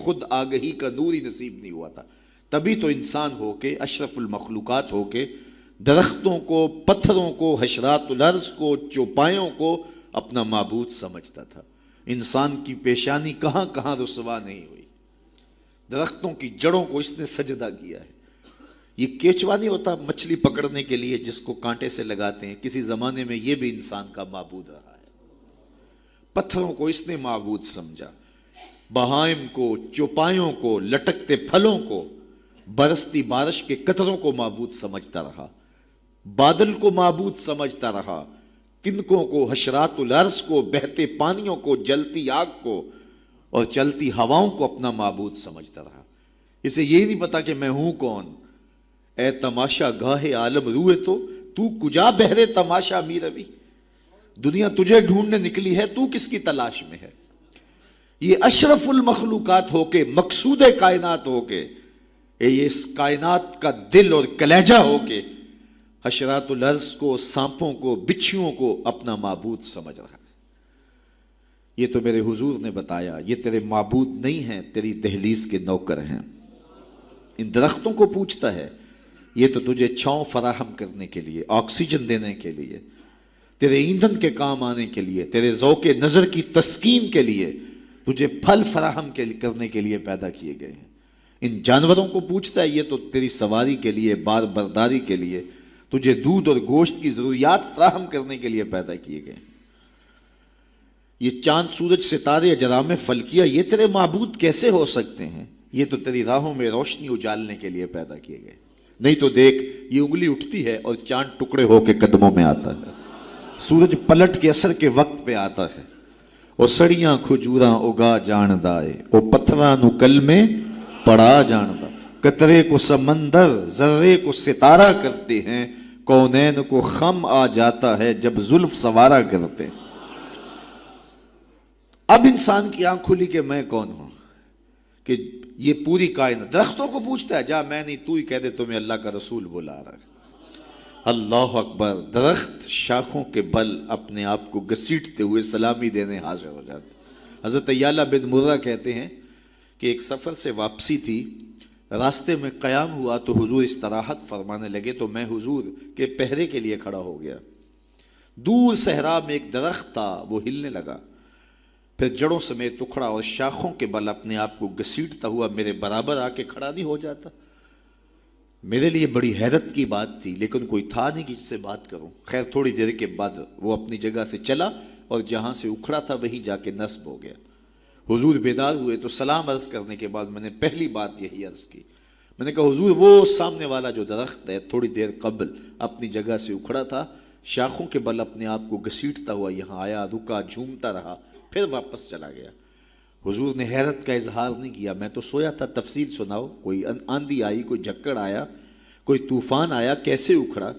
خود آگہی کا نور ہی نصیب نہیں ہوا تھا، تبھی تو انسان ہو کے، اشرف المخلوقات ہو کے، درختوں کو، پتھروں کو، حشرات الارض کو، چوپایوں کو اپنا معبود سمجھتا تھا۔ انسان کی پیشانی کہاں کہاں رسوا نہیں ہوئی، درختوں کی جڑوں کو اس نے سجدہ کیا ہے۔ یہ کیچوا نہیں ہوتا مچھلی پکڑنے کے لیے جس کو کانٹے سے لگاتے ہیں، کسی زمانے میں یہ بھی انسان کا معبود رہا ہے۔ پتھروں کو اس نے معبود سمجھا، بہائم کو، چوپایوں کو، لٹکتے پھلوں کو، برستی بارش کے قطروں کو معبود سمجھتا رہا، بادل کو معبود سمجھتا رہا، تنکوں کو، حشرات الارض کو، بہتے پانیوں کو، جلتی آگ کو اور چلتی ہواؤں کو اپنا معبود سمجھتا رہا۔ اسے یہ نہیں پتا کہ میں ہوں کون۔ اے تماشا گاہ عالم روئے تو کجا بہرے تماشا می روی، دنیا تجھے ڈھونڈنے نکلی ہے، تو کس کی تلاش میں ہے؟ یہ اشرف المخلوقات ہو کے، مقصود کائنات ہو کے، یہ اس کائنات کا دل اور کلیجہ ہو کے حشرات الارض کو، سانپوں کو، بچھوؤں کو اپنا معبود سمجھ رہا ہے۔ یہ تو میرے حضور نے بتایا، یہ تیرے معبود نہیں ہیں، تیری دہلیز کے نوکر ہیں۔ ان درختوں کو پوچھتا ہے، یہ تو تجھے چھاؤں فراہم کرنے کے لیے، آکسیجن دینے کے لیے، تیرے ایندھن کے کام آنے کے لیے، تیرے ذوق نظر کی تسکین کے لیے، تجھے پھل فراہم کرنے کے لیے پیدا کیے گئے ہیں۔ ان جانوروں کو پوچھتا ہے، یہ تو تیری سواری کے لیے، بار برداری کے لیے، تجھے دودھ اور گوشت کی ضروریات فراہم کرنے کے لیے پیدا کیے گئے ہیں۔ یہ چاند، سورج، ستارے، اجرام فلکیہ، یہ تیرے معبود کیسے ہو سکتے ہیں؟ یہ تو تیری راہوں میں روشنی اجالنے کے لیے پیدا کیے گئے۔ نہیں تو دیکھ، یہ انگلی اٹھتی ہے اور چاند ٹکڑے ہو کے قدموں میں آتا ہے، سورج پلٹ کے اثر کے وقت پہ آتا ہے، اور سڑیاں کھجوراں اگا جاندا ہے، او پتھراں نو کل میں پڑا جاندا، قطرے کو سمندر، ذرے کو ستارہ کرتے ہیں، کونین کو خم آ جاتا ہے جب زلف سوارا کرتے ہیں۔ اب انسان کی آنکھ کھلی کہ میں کون ہوں، کہ یہ پوری کائنات۔ درختوں کو پوچھتا ہے، جا میں نہیں، تو ہی کہہ دے تمہیں اللہ کا رسول بلا رہا ہے۔ اللہ اکبر۔ درخت شاخوں کے بل اپنے آپ کو گھسیٹتے ہوئے سلامی دینے حاضر ہو جاتے۔ حضرت یعلا بن مرہ کہتے ہیں کہ ایک سفر سے واپسی تھی، راستے میں قیام ہوا تو حضور استراحت فرمانے لگے، تو میں حضور کے پہرے کے لیے کھڑا ہو گیا۔ دور صحرا میں ایک درخت تھا، وہ ہلنے لگا، پھر جڑوں سمیت اکھڑا اور شاخوں کے بل اپنے آپ کو گھسیٹتا ہوا میرے برابر آ کے کھڑا نہیں ہو جاتا۔ میرے لیے بڑی حیرت کی بات تھی، لیکن کوئی تھا نہیں کہ جس سے بات کروں۔ خیر تھوڑی دیر کے بعد وہ اپنی جگہ سے چلا اور جہاں سے اکھڑا تھا وہیں جا کے نصب ہو گیا۔ حضور بیدار ہوئے تو سلام عرض کرنے کے بعد میں نے پہلی بات یہی عرض کی، میں نے کہا حضور وہ سامنے والا جو درخت ہے تھوڑی دیر قبل اپنی جگہ سے اکھڑا تھا، شاخوں کے بل اپنے آپ کو گھسیٹتا ہوا یہاں آیا، رکا، جھومتا رہا، پھر واپس چلا گیا۔ حضور نے حیرت کا اظہار نہیں کیا، میں تو سویا تھا، تفصیل سناؤ، کوئی آندھی آئی، کوئی جھکڑ آیا، کوئی طوفان آیا، کیسے اکھڑا؟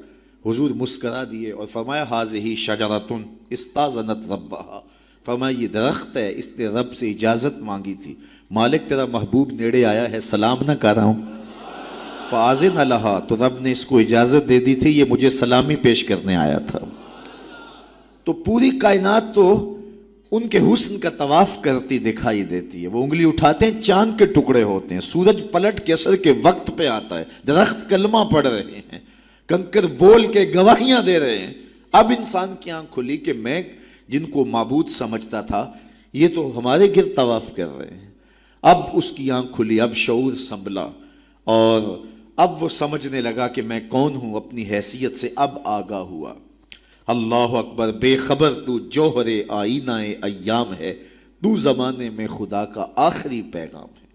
حضور مسکرا دیے اور فرمایا ھذہ شجرۃ استاذنت ربھا، فرمایا یہ درخت ہے، اس نے رب سے اجازت مانگی تھی، مالک تیرا محبوب نیڑے آیا ہے، سلام نہ کر رہا ہوں، فاذن لھا، تو رب نے اس کو اجازت دے دی تھی، یہ مجھے سلامی پیش کرنے آیا تھا۔ تو پوری کائنات تو ان کے حسن کا طواف کرتی دکھائی دیتی ہے۔ وہ انگلی اٹھاتے ہیں، چاند کے ٹکڑے ہوتے ہیں، سورج پلٹ کے اثر کے وقت پہ آتا ہے، درخت کلمہ پڑھ رہے ہیں، کنکر بول کے گواہیاں دے رہے ہیں۔ اب انسان کی آنکھ کھلی کہ میں جن کو معبود سمجھتا تھا یہ تو ہمارے گرد طواف کر رہے ہیں۔ اب اس کی آنکھ کھلی، اب شعور سنبھلا، اور اب وہ سمجھنے لگا کہ میں کون ہوں، اپنی حیثیت سے اب آگاہ ہوا۔ اللہ اکبر۔ بے خبر تو جوہر آئینہ ایام ہے، تو زمانے میں خدا کا آخری پیغام ہے۔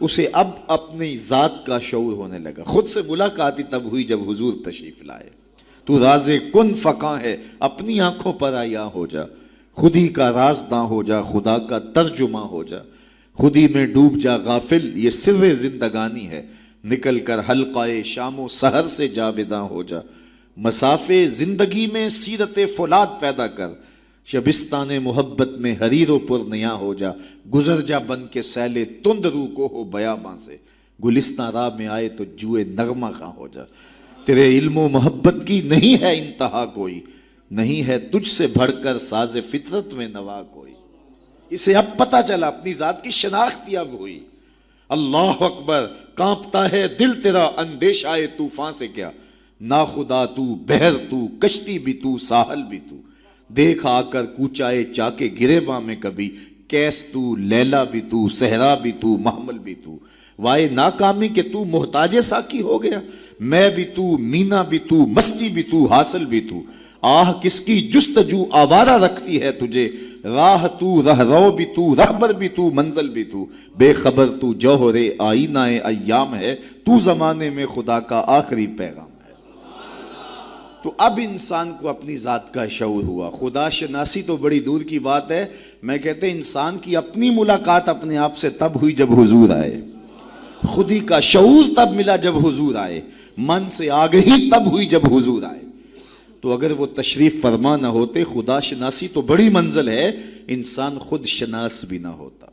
اسے اب اپنی ذات کا شعور ہونے لگا۔ خود سے ملاقات ہی تب ہوئی جب حضور تشریف لائے۔ تو راز کن فقاں ہے، اپنی آنکھوں پر آیا ہو جا، خود ہی کا رازداں ہو جا، خدا کا ترجمہ ہو جا، خود ہی میں ڈوب جا غافل، یہ سر زندگانی ہے، نکل کر حلقہ شام و سحر سے جاوداں ہو جا، مسافے زندگی میں سیرت فولاد پیدا کر، شبستان محبت میں حریر و پر نیا ہو جا، گزر جا بن کے سیلے تند رو کو ہو بیاباں سے، گلستان راہ میں آئے تو جوئے نغمہ خاں ہو جا، تیرے علم و محبت کی نہیں ہے انتہا کوئی، نہیں ہے تجھ سے بڑھ کر ساز فطرت میں نوا کوئی۔ اسے اب پتہ چلا، اپنی ذات کی شناخت اب ہوئی۔ اللہ اکبر، کانپتا ہے دل تیرا اندیشہ طوفان سے کیا، نا خدا تو بحر تو کشتی بھی تو ساحل بھی تو، دیکھ آ کر کوچائے چاکے گریباں میں کبھی، کیس تو لیلا بھی تو صحرا بھی تو محمل بھی تو، وائے ناکامی کہ تو محتاج ساکی ہو گیا، میں بھی تو مینا بھی تو مستی بھی تو حاصل بھی تو، آہ کس کی جستجو آوارہ رکھتی ہے تجھے، راہ تو رہرو بھی تو رہبر بھی تو منزل بھی تو، بے خبر تو جوہر آئینہ ایام ہے، تو زمانے میں خدا کا آخری پیغام ہے۔ تو اب انسان کو اپنی ذات کا شعور ہوا۔ خدا شناسی تو بڑی دور کی بات ہے، میں کہتے ہیں انسان کی اپنی ملاقات اپنے آپ سے تب ہوئی جب حضور آئے، خودی کا شعور تب ملا جب حضور آئے، من سے آگہی تب ہوئی جب حضور آئے۔ تو اگر وہ تشریف فرما نہ ہوتے، خدا شناسی تو بڑی منزل ہے، انسان خود شناس بھی نہ ہوتا،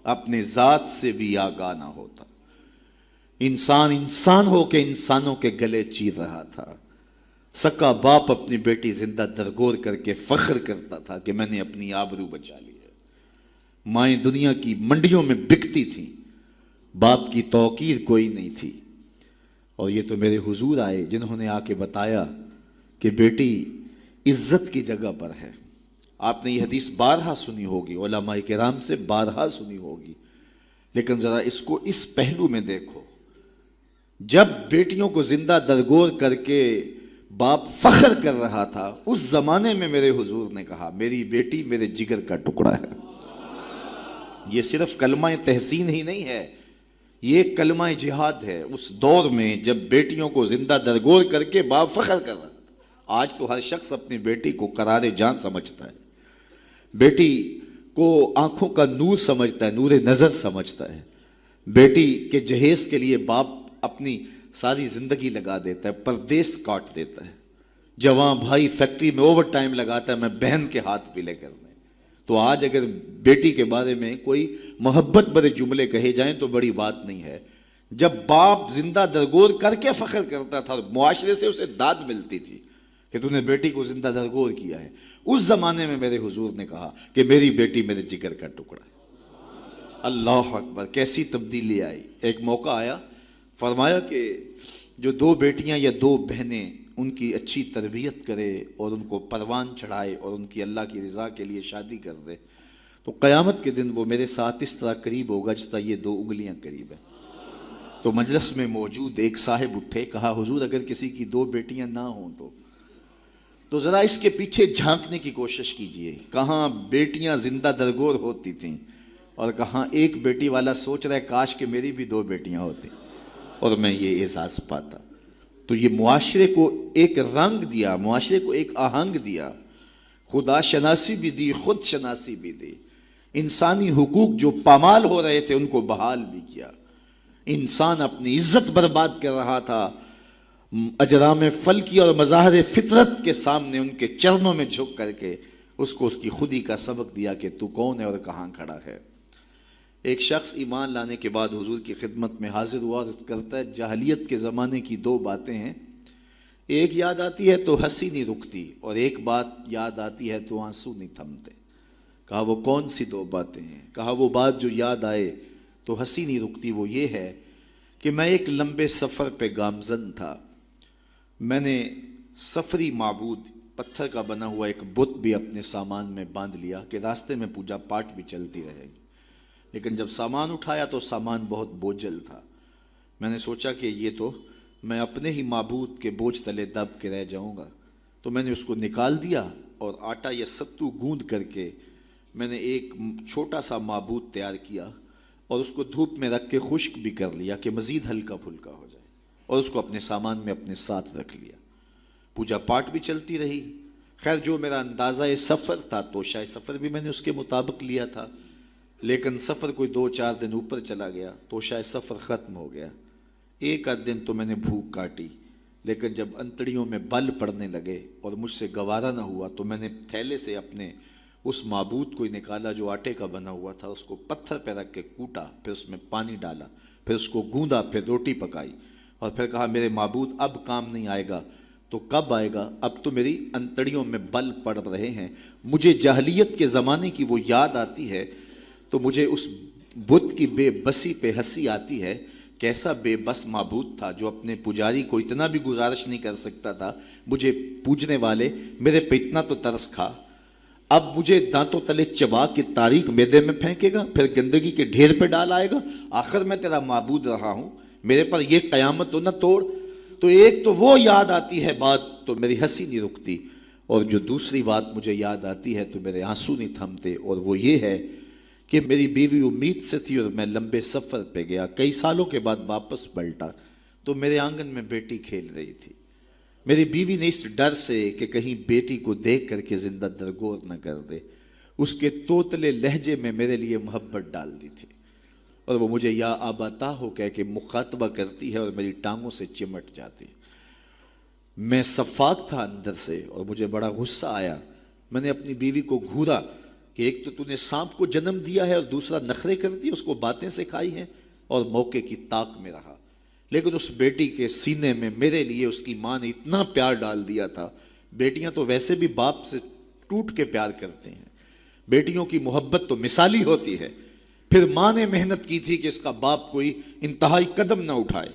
اپنے ذات سے بھی آگاہ نہ ہوتا، انسان ہو کے انسانوں کے گلے چیر رہا تھا۔ سکا باپ اپنی بیٹی زندہ درگور کر کے فخر کرتا تھا کہ میں نے اپنی آبرو بچا لی ہے۔ مائیں دنیا کی منڈیوں میں بکتی تھیں، باپ کی توقیر کوئی نہیں تھی، اور یہ تو میرے حضور آئے جنہوں نے آ کے بتایا کہ بیٹی عزت کی جگہ پر ہے۔ آپ نے یہ حدیث بارہا سنی ہوگی، علماء کرام سے بارہا سنی ہوگی، لیکن ذرا اس کو اس پہلو میں دیکھو، جب بیٹیوں کو زندہ درگور کر کے باپ فخر کر رہا تھا، اس زمانے میں میرے حضور نے کہا میری بیٹی میرے جگر کا ٹکڑا ہے۔ یہ صرف کلمہ تحسین ہی نہیں ہے، یہ کلمہ جہاد ہے۔ اس دور میں جب بیٹیوں کو زندہ درگور کر کے باپ فخر کر رہا، آج تو ہر شخص اپنی بیٹی کو قرار جان سمجھتا ہے، بیٹی کو آنکھوں کا نور سمجھتا ہے، نور نظر سمجھتا ہے، بیٹی کے جہیز کے لیے باپ اپنی ساری زندگی لگا دیتا ہے، پردیس کاٹ دیتا ہے، جوان بھائی فیکٹری میں اوور ٹائم لگاتا ہے میں بہن کے ہاتھ پلے کرنے۔ تو آج اگر بیٹی کے بارے میں کوئی محبت بھرے جملے کہے جائیں تو بڑی بات نہیں ہے۔ جب باپ زندہ درگور کر کے فخر کرتا تھا، معاشرے سے اسے داد ملتی تھی کہ تو نے بیٹی کو زندہ درگور کیا ہے، اس زمانے میں میرے حضور نے کہا کہ میری بیٹی میرے جگر کا ٹکڑا ہے۔ اللہ اکبر، کیسی تبدیلی آئی۔ ایک موقع آیا، فرمایا کہ جو دو بیٹیاں یا دو بہنیں ان کی اچھی تربیت کرے اور ان کو پروان چڑھائے اور ان کی اللہ کی رضا کے لیے شادی کر دے تو قیامت کے دن وہ میرے ساتھ اس طرح قریب ہوگا جس طرح یہ دو انگلیاں قریب ہیں۔ تو مجلس میں موجود ایک صاحب اٹھے، کہا حضور اگر کسی کی دو بیٹیاں نہ ہوں تو ذرا اس کے پیچھے جھانکنے کی کوشش کیجئے، کہاں بیٹیاں زندہ درگور ہوتی تھیں اور کہاں ایک بیٹی والا سوچ رہا ہے کاش کہ میری بھی دو بیٹیاں ہوتی اور میں یہ احساس پاتا۔ تو یہ معاشرے کو ایک رنگ دیا، معاشرے کو ایک آہنگ دیا، خدا شناسی بھی دی، خود شناسی بھی دی، انسانی حقوق جو پامال ہو رہے تھے ان کو بحال بھی کیا۔ انسان اپنی عزت برباد کر رہا تھا، اجرام فلکی اور مظاہر فطرت کے سامنے ان کے چرنوں میں جھک کر کے اس کو اس کی خودی کا سبق دیا کہ تو کون ہے اور کہاں کھڑا ہے۔ ایک شخص ایمان لانے کے بعد حضور کی خدمت میں حاضر ہوا اور کرتا ہے جاہلیت کے زمانے کی دو باتیں ہیں، ایک یاد آتی ہے تو ہنسی نہیں رکتی اور ایک بات یاد آتی ہے تو آنسو نہیں تھمتے۔ کہا وہ کون سی دو باتیں ہیں؟ کہا وہ بات جو یاد آئے تو ہنسی نہیں رکتی وہ یہ ہے کہ میں ایک لمبے سفر پہ گامزن تھا، میں نے سفری معبود پتھر کا بنا ہوا ایک بت بھی اپنے سامان میں باندھ لیا کہ راستے میں پوجا پاٹ بھی چلتی رہے گی، لیکن جب سامان اٹھایا تو سامان بہت بوجھل تھا، میں نے سوچا کہ یہ تو میں اپنے ہی معبود کے بوجھ تلے دب کے رہ جاؤں گا، تو میں نے اس کو نکال دیا اور آٹا یا ستو گوندھ کر کے میں نے ایک چھوٹا سا معبود تیار کیا اور اس کو دھوپ میں رکھ کے خشک بھی کر لیا کہ مزید ہلکا پھلکا ہو جائے، اور اس کو اپنے سامان میں اپنے ساتھ رکھ لیا۔ پوجا پاٹ بھی چلتی رہی، خیر جو میرا اندازہ سفر تھا تو شاید سفر بھی میں نے اس کے مطابق لیا تھا، لیکن سفر کوئی 2-4 دن اوپر چلا گیا تو شاید سفر ختم ہو گیا۔ ایک آدھ دن تو میں نے بھوک کاٹی، لیکن جب انتڑیوں میں بل پڑنے لگے اور مجھ سے گوارا نہ ہوا تو میں نے تھیلے سے اپنے اس معبود کو نکالا جو آٹے کا بنا ہوا تھا، اس کو پتھر پہ رکھ کے کوٹا، پھر اس میں پانی ڈالا، پھر اس کو گوندا، پھر روٹی پکائی اور پھر کہا میرے معبود اب کام نہیں آئے گا تو کب آئے گا؟ اب تو میری انتڑیوں میں بل پڑ رہے ہیں، مجھے جاہلیت کے زمانے کی وہ یاد آتی ہے تو مجھے اس بت کی بے بسی پہ ہنسی آتی ہے. کیسا بے بس معبود تھا جو اپنے پجاری کو اتنا بھی گزارش نہیں کر سکتا تھا, مجھے پوجنے والے میرے پہ اتنا تو ترس کھا, اب مجھے دانتوں تلے چبا کے تاریک میدے میں پھینکے گا, پھر گندگی کے ڈھیر پہ ڈال آئے گا. آخر میں تیرا معبود رہا ہوں, میرے پر یہ قیامت تو نہ توڑ. تو ایک تو وہ یاد آتی ہے بات تو میری ہنسی نہیں رکتی, اور جو دوسری بات مجھے یاد آتی ہے تو میرے آنسو نہیں تھمتے, اور وہ یہ ہے کہ میری بیوی امید سے تھی اور میں لمبے سفر پہ گیا. کئی سالوں کے بعد واپس پلٹا تو میرے آنگن میں بیٹی کھیل رہی تھی. میری بیوی نے اس ڈر سے کہ کہیں بیٹی کو دیکھ کر کے زندہ درگور نہ کر دے, اس کے توتلے لہجے میں میرے لیے محبت ڈال دی تھی, اور وہ مجھے یا آباتا ہو کہہ کے مخاطبہ کرتی ہے اور میری ٹانگوں سے چمٹ جاتی. میں صفاق تھا اندر سے اور مجھے بڑا غصہ آیا. میں نے اپنی بیوی کو گھورا کہ ایک تو نے سانپ کو جنم دیا ہے اور دوسرا نخرے کر دی, اس کو باتیں سکھائی ہیں, اور موقع کی طاق میں رہا. لیکن اس بیٹی کے سینے میں میرے لیے اس کی ماں نے اتنا پیار ڈال دیا تھا. بیٹیاں تو ویسے بھی باپ سے ٹوٹ کے پیار کرتے ہیں, بیٹیوں کی محبت تو مثالی ہوتی ہے. پھر ماں نے محنت کی تھی کہ اس کا باپ کوئی انتہائی قدم نہ اٹھائے,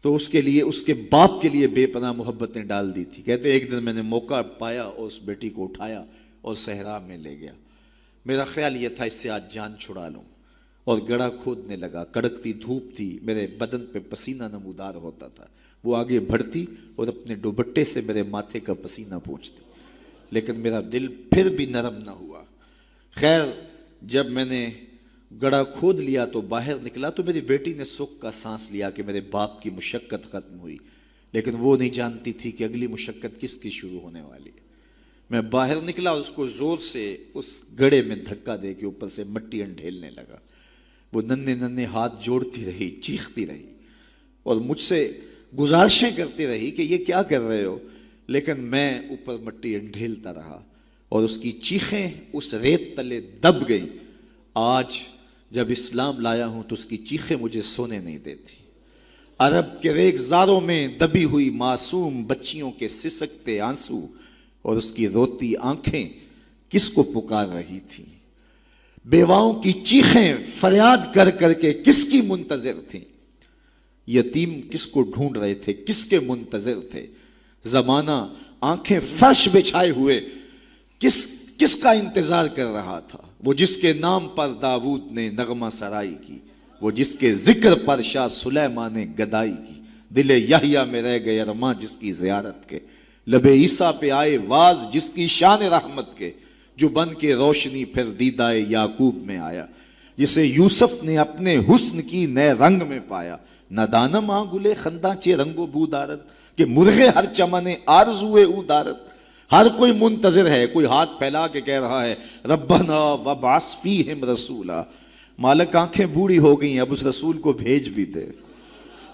تو اس کے لیے, اس کے باپ کے لیے بے پناہ محبتیں ڈال دی تھی. کہتے ایک دن میں نے موقع پایا اور اس بیٹی کو اٹھایا اور صحرا میں لے گیا. میرا خیال یہ تھا اس سے آج جان چھڑا لوں, اور گڑھا کھودنے لگا. کڑکتی دھوپ تھی, میرے بدن پہ پسینہ نمودار ہوتا تھا. وہ آگے بڑھتی اور اپنے دوپٹے سے میرے ماتھے کا پسینہ پوچھتی, لیکن میرا دل پھر بھی نرم نہ ہوا. خیر جب میں نے گڑھا کھود لیا تو باہر نکلا تو میری بیٹی نے سکھ کا سانس لیا کہ میرے باپ کی مشقت ختم ہوئی. لیکن وہ نہیں جانتی تھی کہ اگلی مشقت کس کی شروع ہونے والی ہے. میں باہر نکلا, اس کو زور سے اس گڑھے میں دھکا دے کے اوپر سے مٹی انڈھیلنے لگا. وہ ننھے ننھے ہاتھ جوڑتی رہی, چیختی رہی اور مجھ سے گزارشیں کرتی رہی کہ یہ کیا کر رہے ہو, لیکن میں اوپر مٹی انڈھیلتا رہا اور اس کی چیخیں اس ریت تلے دب گئیں. آج جب اسلام لایا ہوں تو اس کی چیخیں مجھے سونے نہیں دیتی. عرب کے ریگزاروں میں دبی ہوئی معصوم بچیوں کے سسکتے آنسو اور اس کی روتی آنکھیں کس کو پکار رہی تھیں. بیواؤں کی چیخیں فریاد کر کر کے کس کی منتظر تھیں. یتیم کس کو ڈھونڈ رہے تھے, کس کے منتظر تھے. زمانہ آنکھیں فرش بچھائے ہوئے کس کا انتظار کر رہا تھا. وہ جس کے نام پر داؤد نے نغمہ سرائی کی, وہ جس کے ذکر پر شاہ سلیمان نے گدائی کی. دل یحییٰ میں رہ گئے ارماں جس کی زیارت کے, لب عیسیٰ پہ آئے واز جس کی شان رحمت کے. جو بن کے روشنی پھر دیدائے یعقوب میں آیا, جسے یوسف نے اپنے حسن کی نئے رنگ میں پایا. نہ دانم آ گلے خنداں چے رنگ و بو دارت, کہ مرغے ہر چمنے آرزوئے او دارت. ہر کوئی منتظر ہے, کوئی ہاتھ پھیلا کے کہہ رہا ہے ربنا وابعث فیہم رسولا. مالک آنکھیں بوڑھی ہو گئی, اب اس رسول کو بھیج بھی دے.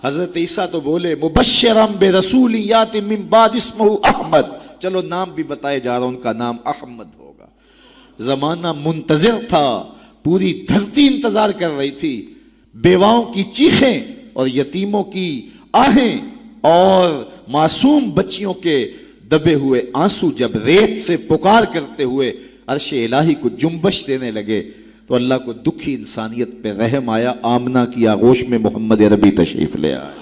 حضرت عیسیٰ تو بولے مبشرا برسول یات من بعد اسمہ احمد, چلو نام بھی بتائے جا رہا, ان کا نام احمد ہوگا. زمانہ منتظر تھا, پوری دھرتی انتظار کر رہی تھی. بیواؤں کی چیخیں اور یتیموں کی آہیں اور معصوم بچیوں کے دبے ہوئے آنسو جب ریت سے پکار کرتے ہوئے عرش الہی کو جنبش دینے لگے تو اللہ کو دکھی انسانیت پہ رحم آیا. آمنہ کی آغوش میں محمد عربی تشریف لے آئے.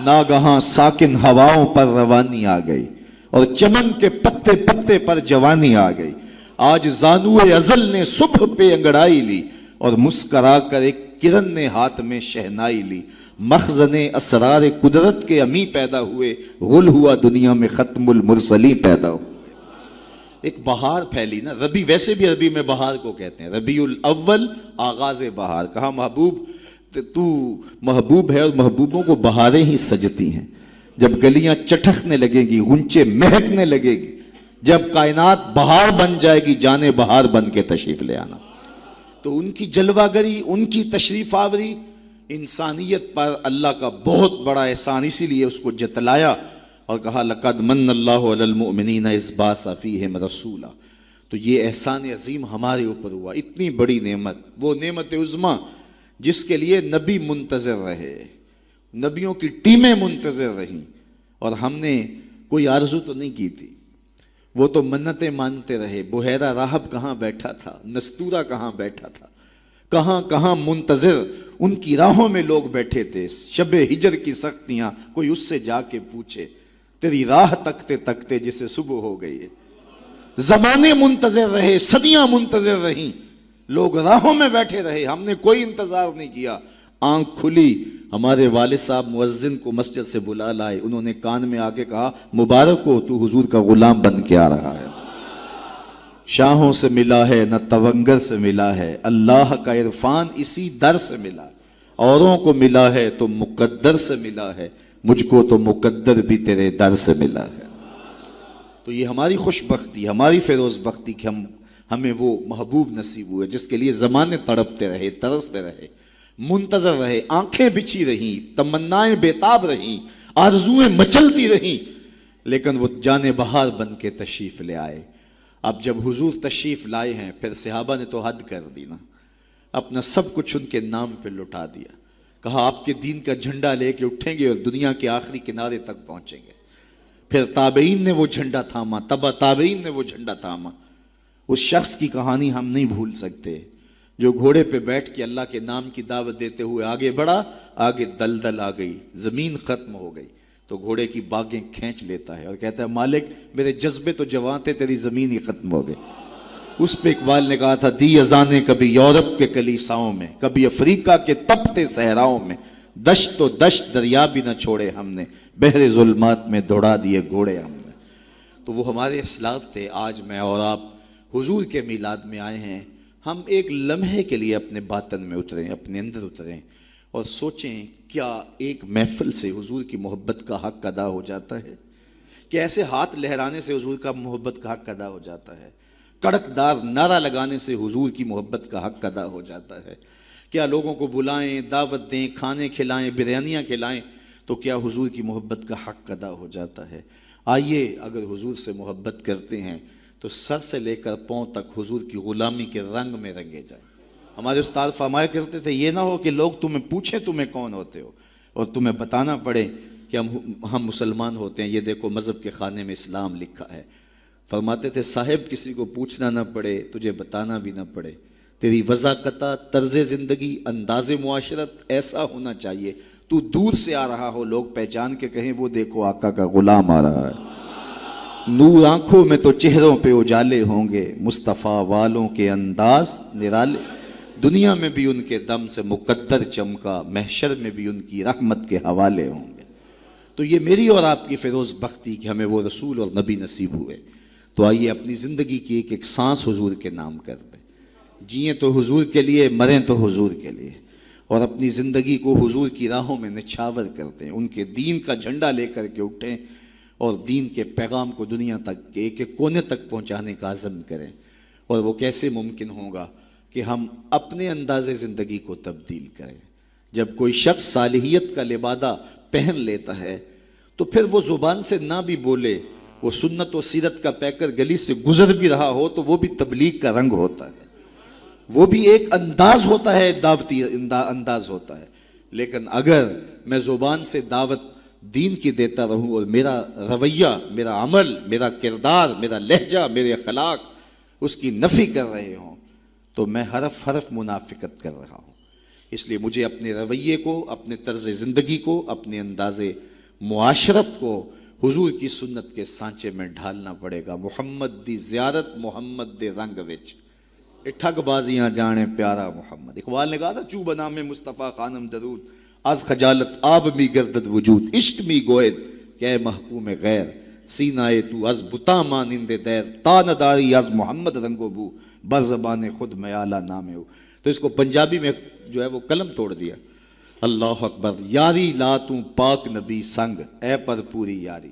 ناگہاں ساکن ہواؤں پر روانی آ گئی اور چمن کے پتے پتے پر جوانی آ گئی. آج زانوئے ازل نے صبح پہ انگڑائی لی اور مسکرا کر ایک کرن نے ہاتھ میں شہنائی لی. مخزن اسرار قدرت کے امی پیدا ہوئے, غل ہوا دنیا میں ختم المرسلین پیدا ہوئے. ایک بہار پھیلی نا, ربی ویسے بھی عربی میں بہار کو کہتے ہیں, ربیع الاول آغاز بہار. کہا محبوب تو محبوب ہے اور محبوبوں کو بہاریں ہی سجتی ہیں. جب گلیاں چٹکنے لگے گی, غنچے مہکنے لگے گی, جب کائنات بہار بن جائے گی, جانے بہار بن کے تشریف لے آنا. تو ان کی جلوہ گری, ان کی تشریف آوری انسانیت پر اللہ کا بہت بڑا احسان. اسی لیے اس کو جتلایا اور کہا لقد من اللہ علی المؤمنین اذ بعث فیہم رسولا. تو یہ احسان عظیم ہمارے اوپر ہوا. اتنی بڑی نعمت, وہ نعمت عظمیٰ جس کے لیے نبی منتظر رہے, نبیوں کی ٹیمیں منتظر رہیں, اور ہم نے کوئی آرزو تو نہیں کی تھی. وہ تو منتیں مانتے رہے. بحیرہ راہب کہاں بیٹھا تھا, نستورہ کہاں بیٹھا تھا, کہاں کہاں منتظر ان کی راہوں میں لوگ بیٹھے تھے. شب ہجر کی سختیاں کوئی اس سے جا کے پوچھے, تیری راہ تکتے تکتے جسے صبح ہو گئی ہے. زمانے منتظر رہے, صدیاں منتظر رہیں, لوگ راہوں میں بیٹھے رہے, ہم نے کوئی انتظار نہیں کیا. آنکھ کھلی, ہمارے والد صاحب مؤذن کو مسجد سے بلا لائے. انہوں نے کان میں آ کے کہا, مبارک ہو, تو حضور کا غلام بن کے آ رہا ہے. شاہوں سے ملا ہے نہ تونگر سے ملا ہے, اللہ کا عرفان اسی در سے ملا. اوروں کو ملا ہے تو مقدر سے ملا ہے, مجھ کو تو مقدر بھی تیرے در سے ملا ہے. تو یہ ہماری خوش بختی, ہماری فیروز بختی کہ ہمیں وہ محبوب نصیب ہوئے جس کے لیے زمانے تڑپتے رہے, ترستے رہے, منتظر رہے, آنکھیں بچھی رہیں, تمنائیں بیتاب رہیں, آرزویں مچلتی رہیں, لیکن وہ جان بہار بن کے تشریف لے آئے. اب جب حضور تشریف لائے ہیں, پھر صحابہ نے تو حد کر دی نا, اپنا سب کچھ ان کے نام پہ لٹا دیا. کہا آپ کے دین کا جھنڈا لے کے اٹھیں گے اور دنیا کے آخری کنارے تک پہنچیں گے. پھر تابعین نے وہ جھنڈا تھاما, تبا تابعین نے وہ جھنڈا تھاما. اس شخص کی کہانی ہم نہیں بھول سکتے جو گھوڑے پہ بیٹھ کے اللہ کے نام کی دعوت دیتے ہوئے آگے بڑھا, آگے دلدل آ گئی, زمین ختم ہو گئی, تو گھوڑے کی باگیں کھینچ لیتا ہے اور کہتا ہے, مالک میرے جذبے تو جوان تھے, تیری زمین ہی ختم ہو گئی. اس پہ اقبال نے کہا تھا, دی اذانیں کبھی یورپ کے کلیساؤں میں, کبھی افریقہ کے تپتے صحراؤں میں, دشت و دشت دریا بھی نہ چھوڑے ہم نے, بحر ظلمات میں دوڑا دیے گھوڑے ہم نے. تو وہ ہمارے اسلاف تھے. آج میں اور آپ حضور کے میلاد میں آئے ہیں. ہم ایک لمحے کے لیے اپنے باطن میں اتریں, اپنے اندر اتریں اور سوچیں, کیا ایک محفل سے حضور کی محبت کا حق ادا ہو جاتا ہے؟ کہ ایسے ہاتھ لہرانے سے حضور کا محبت کا حق ادا ہو جاتا ہے؟ کڑکدار نعرہ لگانے سے حضور کی محبت کا حق ادا ہو جاتا ہے؟ کیا لوگوں کو بلائیں, دعوت دیں, کھانے کھلائیں, بریانیاں کھلائیں, تو کیا حضور کی محبت کا حق ادا ہو جاتا ہے؟ آئیے, اگر حضور سے محبت کرتے ہیں تو سر سے لے کر پاؤں تک حضور کی غلامی کے رنگ میں رنگے جائیں. ہمارے استاد فرمایا کرتے تھے, یہ نہ ہو کہ لوگ تمہیں پوچھیں تمہیں کون ہوتے ہو اور تمہیں بتانا پڑے کہ ہم مسلمان ہوتے ہیں, یہ دیکھو مذہب کے خانے میں اسلام لکھا ہے. فرماتے تھے, صاحب کسی کو پوچھنا نہ پڑے, تجھے بتانا بھی نہ پڑے, تیری وضاقتہ, طرز زندگی, انداز معاشرت ایسا ہونا چاہیے تو دور سے آ رہا ہو, لوگ پہچان کے کہیں وہ دیکھو آقا کا غلام آ رہا ہے. نور آنکھوں میں تو چہروں پہ اجالے ہوں گے, مصطفیٰ والوں کے انداز نرالے, دنیا میں بھی ان کے دم سے مقدر چمکا, محشر میں بھی ان کی رحمت کے حوالے ہوں گے. تو یہ میری اور آپ کی فیروز بختی کہ ہمیں وہ رسول اور نبی نصیب ہوئے. تو آئیے اپنی زندگی کی ایک ایک سانس حضور کے نام کر دیں, جئیں تو حضور کے لیے, مریں تو حضور کے لیے, اور اپنی زندگی کو حضور کی راہوں میں نچھاور کرتے ہیں. ان کے دین کا جھنڈا لے کر کے اٹھیں اور دین کے پیغام کو دنیا تک کے ایک ایک کونے تک پہنچانے کا عزم کریں. اور وہ کیسے ممکن ہوگا کہ ہم اپنے انداز زندگی کو تبدیل کریں. جب کوئی شخص صالحیت کا لبادہ پہن لیتا ہے تو پھر وہ زبان سے نہ بھی بولے, وہ سنت و سیرت کا پیکر گلی سے گزر بھی رہا ہو تو وہ بھی تبلیغ کا رنگ ہوتا ہے, وہ بھی ایک انداز ہوتا ہے, دعوتی انداز ہوتا ہے. لیکن اگر میں زبان سے دعوت دین کی دیتا رہوں اور میرا رویہ, میرا عمل, میرا کردار, میرا لہجہ, میرے اخلاق اس کی نفی کر رہے ہوں, تو میں حرف حرف منافقت کر رہا ہوں. اس لیے مجھے اپنے رویے کو, اپنے طرز زندگی کو, اپنے انداز معاشرت کو حضور کی سنت کے سانچے میں ڈھالنا پڑے گا. محمد دی زیارت محمد دے رنگ وچ, ٹھگ بازیاں جانے پیارا محمد. اقبال نے کہا تھا, چوب نام مصطفیٰ خانم درود, از خجالت آب می گردد وجود, عشق می گوید کہ محکوم غیر, سینائے تو از بتا مانند دیر, تا نداری از محمد رنگو بو, بر زبان خود میالہ نامے ہو. تو اس کو پنجابی میں جو ہے وہ قلم توڑ دیا. اللہ اکبر. یاری لا تو پاک نبی سنگ, اے پر پوری یاری.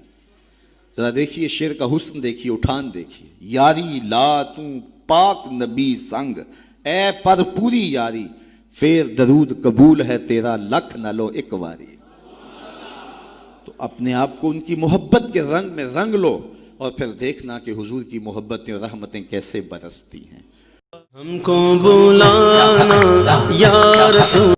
ذرا دیکھیے شعر کا حسن دیکھیے, اٹھان دیکھیے. یاری لا تو پاک نبی سنگ, اے پر پوری یاری, پھر درود قبول ہے تیرا, لکھ نہ لو ایک واری. تو اپنے آپ کو ان کی محبت کے رنگ میں رنگ لو اور پھر دیکھنا کہ حضور کی محبتیں اور رحمتیں کیسے برستی ہیں. ہم کو بلانا یا رسول